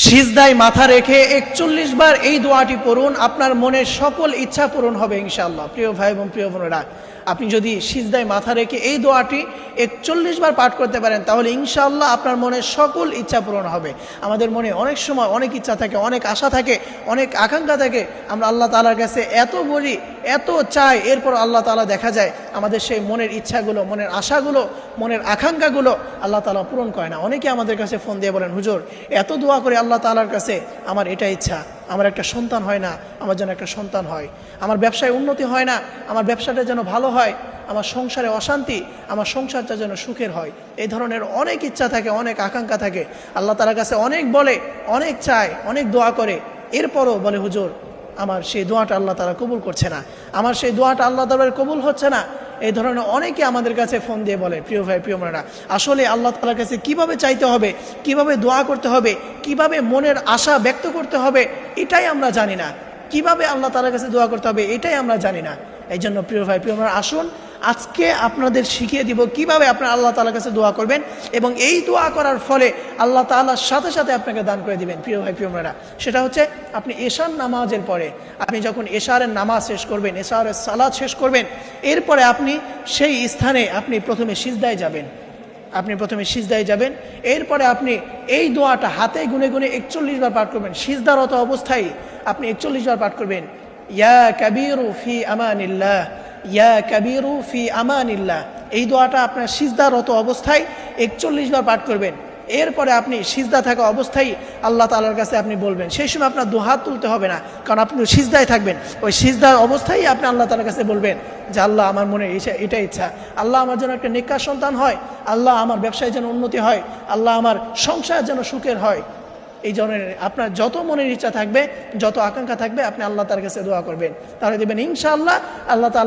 সিজদায় মাথা রেখে ৪১ বার এই দোয়াটি পড়ুন, আপনার মনের সকল ইচ্ছা পূরণ হবে ইনশাআল্লাহ। প্রিয় ভাই এবং প্রিয় বোনেরা, আপনি যদি সিজদায় মাথা রেখে এই দোয়াটি ৪১ বার পাঠ করতে পারেন তাহলে ইনশাআল্লাহ আপনার মনের সকল ইচ্ছা পূরণ হবে। আমাদের মনে অনেক সময় অনেক ইচ্ছা থাকে, অনেক আশা থাকে, অনেক আকাঙ্ক্ষা থাকে, আমরা আল্লাহ তাআলার কাছে এত বলি, এত চাই, এরপর আল্লাহ তাআলা দেখা যায় আমাদের সেই মনের ইচ্ছাগুলো, মনের আশাগুলো, মনের আকাঙ্ক্ষাগুলো আল্লাহ তাআলা পূরণ করে না। অনেকে আমাদের কাছে ফোন দিয়ে বলেন, হুজুর এত দোয়া করে আল্লাহ তাআলার কাছে, আমার এটা ইচ্ছা, আমার একটা সন্তান হয় না, আমার যেন একটা সন্তান হয়, আমার ব্যবসায় উন্নতি হয় না, আমার ব্যবসাটা যেন ভালো হয়, আমার সংসারে অশান্তি, আমার সংসারটা যেন সুখের হয়। এই ধরনের অনেক ইচ্ছা থাকে, অনেক আকাঙ্ক্ষা থাকে, আল্লাহ তাআলার কাছে অনেক বলে, অনেক চায়, অনেক দোয়া করে, এরপরও বলে হুজুর আমার সেই দোয়াটা আল্লাহ তাআলা কবুল করছে না, আমার সেই দোয়াটা আল্লাহ তাআলার কবুল হচ্ছে না। এই ধরনের অনেকে আমাদের কাছে ফোন দিয়ে বলে। প্রিয় ভাই, প্রিয় বোনেরা, আসলে আল্লাহ তাআলার কাছে কিভাবে চাইতে হবে, কিভাবে দোয়া করতে হবে, কিভাবে মনের আশা ব্যক্ত করতে হবে, এটাই আমরা জানি না। কিভাবে আল্লাহ তাআলার কাছে দোয়া করতে হবে এটাই আমরা জানি না। এই জন্য প্রিয় ভাই, প্রিয় বোনেরা, আসুন আজকে আপনাদের শিখিয়ে দিব কিভাবে আপনার আল্লাহ তাআলার কাছে দোয়া করবেন, এবং এই দোয়া করার ফলে আল্লাহ তাআলার সাথে সাথে আপনাকে দান করে দিবেন। প্রিয় ভাই, প্রিয় বোনেরা, সেটা হচ্ছে আপনি এশার নামাজের পরে, আপনি যখন এশারের নামাজ শেষ করবেন, এশারের সালাত শেষ করবেন, এরপরে আপনি সেই স্থানে আপনি প্রথমে সিজদায় যাবেন, এরপরে আপনি এই দোয়াটা হাতে গুনে গুনে ৪১ বার পাঠ করবেন। সিজদারত অবস্থায় আপনি ৪১ বার পাঠ করবেন, ইয়া কাবীরু ফি আমানিল্লাহ, ইয়া কাবীরু ফি আমানিল্লাহ। এই দোয়াটা আপনার সিজদারত অবস্থায় ৪১ বার পাঠ করবেন। এরপরে আপনি সিজদা থাকা অবস্থায় আল্লাহ তাআলার কাছে আপনি বলবেন। সেই সময় আপনার দুহাত তুলতে হবে না, কারণ আপনি সিজদায় থাকবেন। ওই সিজদার অবস্থায় আপনি আল্লাহ তাআলার কাছে বলবেন যে আল্লাহ আমার মনে এটা ইচ্ছা, আল্লাহ আমার যেন একটা নেককার সন্তান হয়, আল্লাহ আমার ব্যবসায় যেন উন্নতি হয়, আল্লাহ আমার সংসার যেন সুখের হয়। এই ধরনের আপনার যত মনের ইচ্ছা থাকবে, যত আকাঙ্ক্ষা থাকবে, আপনি আল্লাহ তাআলার কাছে দোয়া করবেন, তাহলে দেখবেন ইনশাআল্লাহ আল্লাহ তাআলা